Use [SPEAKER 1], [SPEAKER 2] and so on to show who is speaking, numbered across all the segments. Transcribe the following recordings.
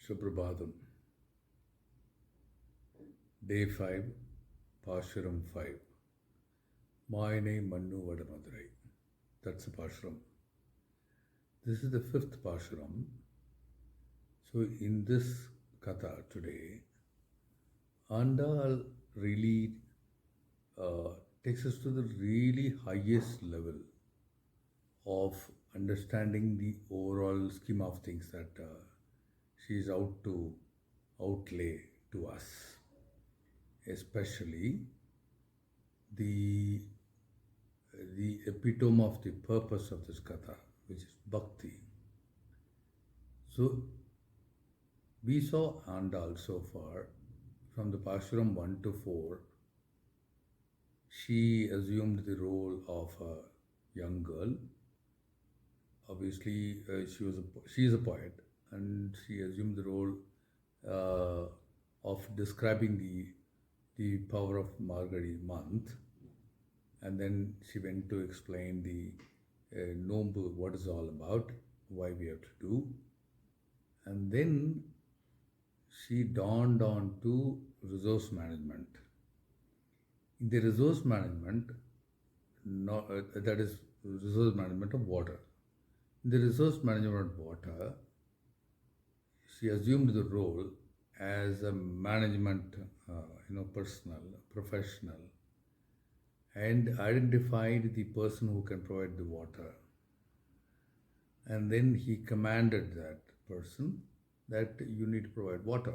[SPEAKER 1] Suprabhadam, Day 5, Pasuram 5. Mayanai Mannu Vadamadurai. That's the Pasuram. This is the fifth Pasuram. So, in this Katha today, Aandaal really takes us to the really highest level of understanding the overall scheme of things that she is out to outlay to us, especially the epitome of the purpose of this katha, which is bhakti. So we saw Aandaal so far from the Pasuram 1 to 4. She assumed the role of a young girl. Obviously, she is a poet, and she assumed the role of describing the power of Margari month, and then she went to explain the noble, what is all about, why we have to do, and then she dawned on to resource management. In the resource management, that is resource management of water. In the resource management of water, she assumed the role as a management, personnel, professional, and identified the person who can provide the water. And then he commanded that person that you need to provide water.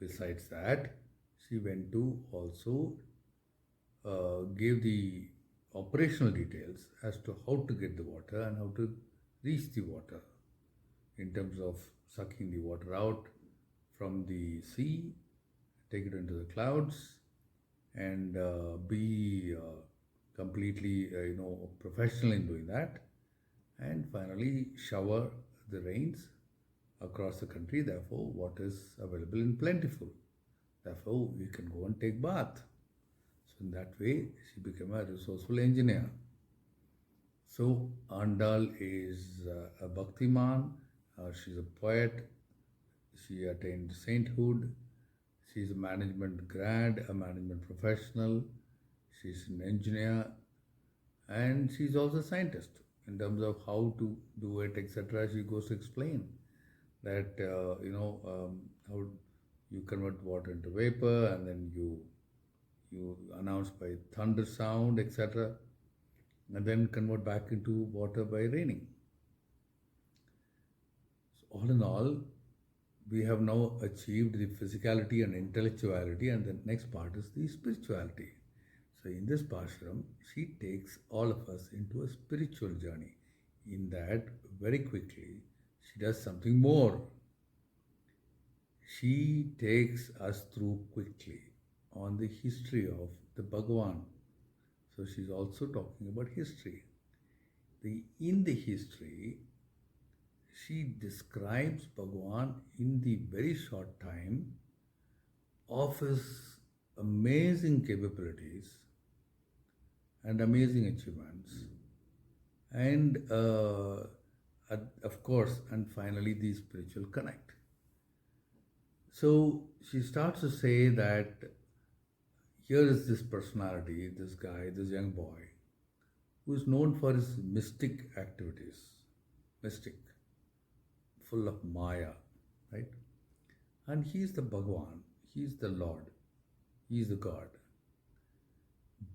[SPEAKER 1] Besides that, she went to also give the operational details as to how to get the water and how to reach the water in terms of sucking the water out from the sea, take it into the clouds, and be completely professional in doing that, and finally shower the rains across the country. Therefore, water is available in plentiful. Therefore, you can go and take bath. So in that way, she became a resourceful engineer. So Aandaal is a Bhaktiman. She's a poet. She attained sainthood. She's a management grad, a management professional. She's an engineer, and she's also a scientist in terms of how to do it, etc. She goes to explain that how you convert water into vapor, and then you announce by thunder sound, etc., and then convert back into water by raining. So all in all, we have now achieved the physicality and intellectuality, and the next part is the spirituality. So in this Pasuram, she takes all of us into a spiritual journey. In that, very quickly, she does something more. She takes us through quickly on the history of the Bhagavan. So she's also talking about history. In the history, she describes Bhagavan in the very short time of his amazing capabilities and amazing achievements, and of course, and finally, the spiritual connect. So she starts to say that here is this personality, this guy, this young boy, who is known for his mystic activities, mystic, full of Maya, right? And he is the Bhagavan, he is the Lord, he is the God.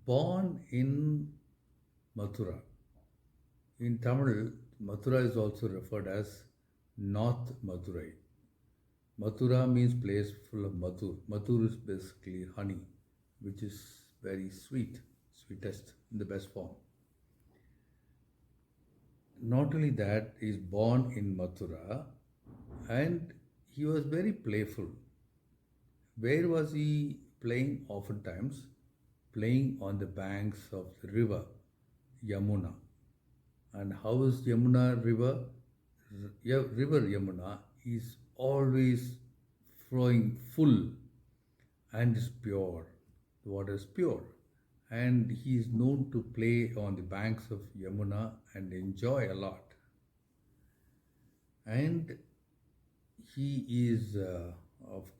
[SPEAKER 1] Born in Mathura. In Tamil, Mathura is also referred as North Madurai. Mathura means place full of madhur. Madhur is basically honey, which is very sweet, sweetest in the best form. Not only that, he is born in Mathura, and he was very playful. Where was he playing? Oftentimes, playing on the banks of the river Yamuna. And how is Yamuna river? River Yamuna is always flowing full and is pure. The water is pure. And he is known to play on the banks of Yamuna and enjoy a lot. And he is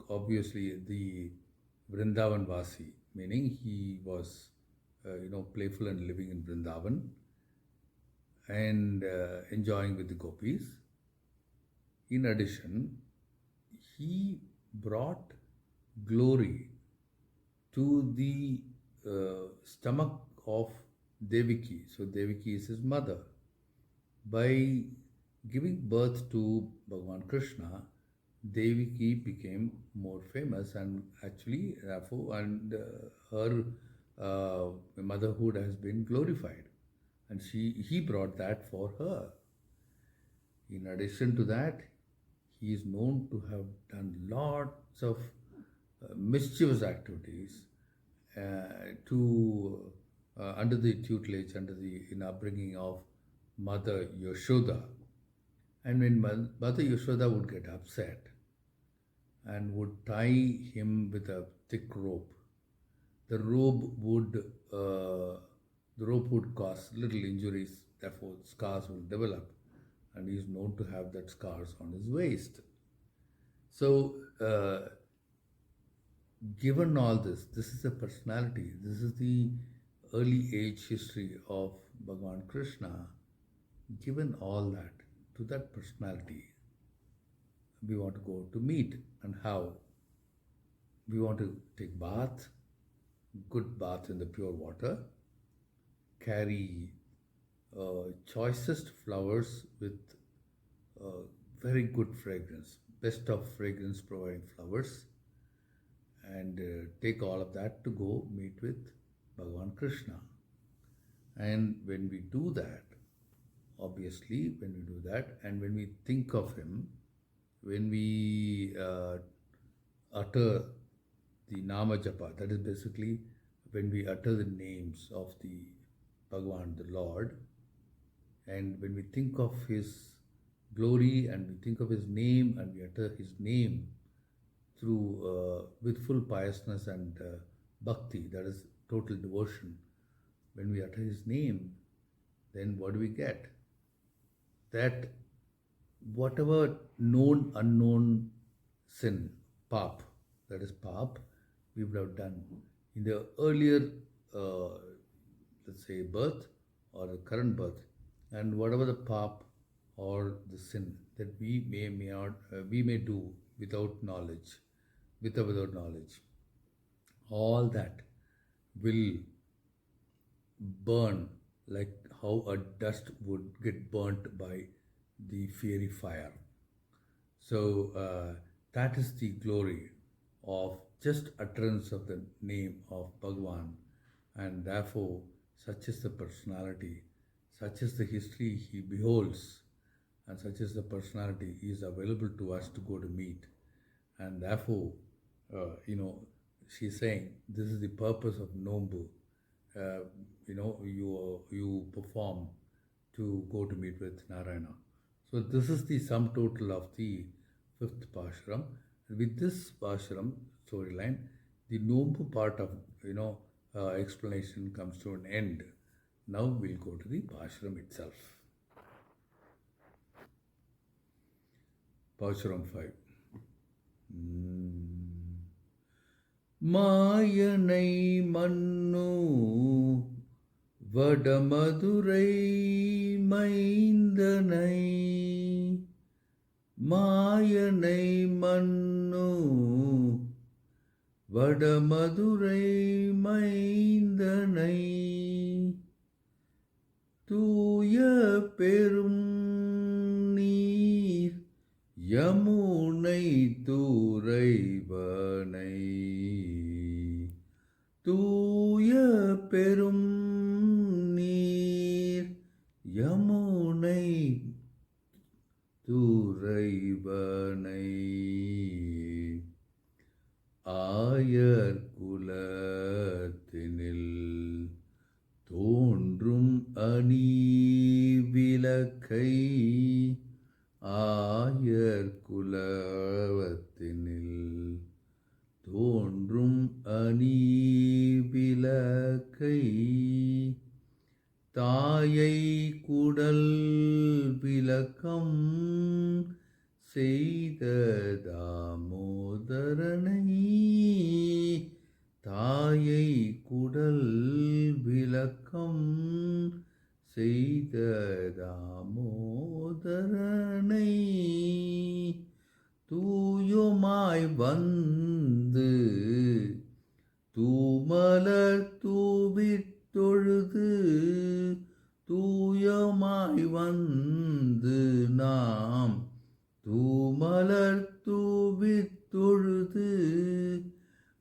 [SPEAKER 1] obviously the Vrindavan Vasi, meaning he was, playful and living in Vrindavan and enjoying with the gopis. In addition, he brought glory to the stomach of Devaki. So Devaki is his mother. By giving birth to Bhagavan Krishna, Devaki became more famous, and actually, therefore, and her motherhood has been glorified, and he brought that for her. In addition to that, he is known to have done lots of mischievous activities to under the tutelage, under the upbringing of Mother Yashoda. And when Mother Yashoda would get upset and would tie him with a thick rope, the rope would cause little injuries, therefore scars will develop, and he is known to have that scars on his waist. So, given all this, this is the personality, this is the early age history of Bhagavan Krishna. Given all that, to that personality, we want to go to meet. And how? We want to take bath, good bath in the pure water, carry choicest flowers with very good fragrance, best of fragrance providing flowers, and take all of that to go meet with Bhagavan Krishna. And when we do that, obviously, when we do that, and when we think of him, when we utter the Nama Japa, that is basically when we utter the names of the Bhagavan, the Lord, and when we think of his glory and we think of his name and we utter his name through with full piousness and bhakti, that is total devotion, when we utter his name, then what do we get? That whatever known, unknown sin, pap, that is pap, we would have done in the earlier, let's say, birth or the current birth, and whatever the pap or the sin that we may do without knowledge, without knowledge, all that will burn like how a dust would get burnt by the fiery fire. So that is the glory of just utterance of the name of Bhagavan, and therefore such is the personality, such is the history he beholds, and such is the personality he is available to us to go to meet. And therefore, she's saying this is the purpose of Nombu. You perform to go to meet with Narayana. So this is the sum total of the fifth Pashuram. With this Pashuram storyline, the Nombu part of explanation comes to an end. Now we'll go to the Pashuram itself. Pashuram 5. Mayanai Mannu Vadamadurai Maindanai. Mayanai Mannu Vadamadurai Maindanai. Tooya Perum Neer Yamunai Thuraivanai. Tooya Perum Neer Yamunai Thuraivanai. Ayar Kulathinil Thondrum Ani Vilakai. Ayar Kulathinil Thondrum Ani Vilakai. Tayai Kudal Vilakam செய்த தாமோதரனை தாயை குடல் விளக்கம் செய்த தாமோதரனை தூயுமாய் வந்து தூமலர் தூவித் தொழுது தூயமாய் வந்து நாம் தூமலர் தூவித் தொழுது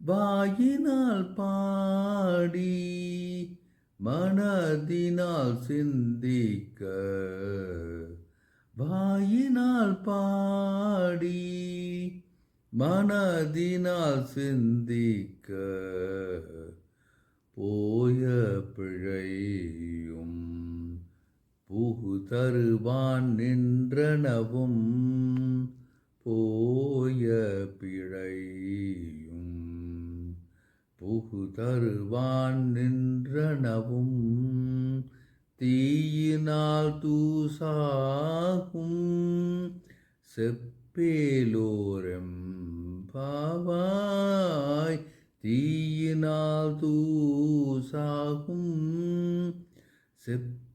[SPEAKER 1] வாயினால் பாடி மனதினால் சிந்திக்க வாயினால் பாடி மனதினால் சிந்திக்க போய பிழையும் புகு தருவான் நின்றனவும் போய பிழையும் புகு தருவான் நின்றனவும் தீயினால் தூசாகும் செப்பேலோரெம்பாவாய் தீயினால் தூசாகும் செப்பேலோரெம்பாவாய்.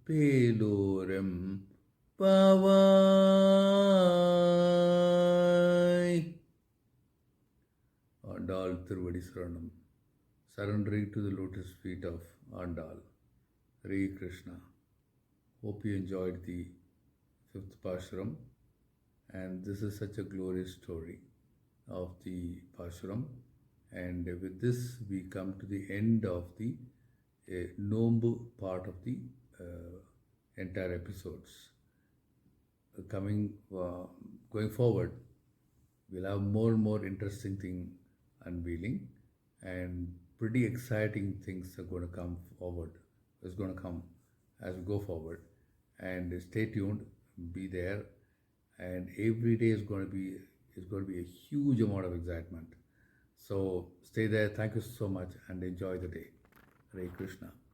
[SPEAKER 1] Aandaal Thiruvadi Sharanam. Surrendering to the lotus feet of Aandaal. Hare Krishna. Hope you enjoyed the fifth Pasuram, and this is such a glorious story of the Pasuram. And with this, we come to the end of the Nombu part of the entire episodes. Going forward, we'll have more and more interesting thing unveiling, and pretty exciting things are going to come forward. It's going to come as we go forward, and stay tuned, be there, and every day is going to be a huge amount of excitement. So stay there. Thank you so much and enjoy the day. Hare Krishna.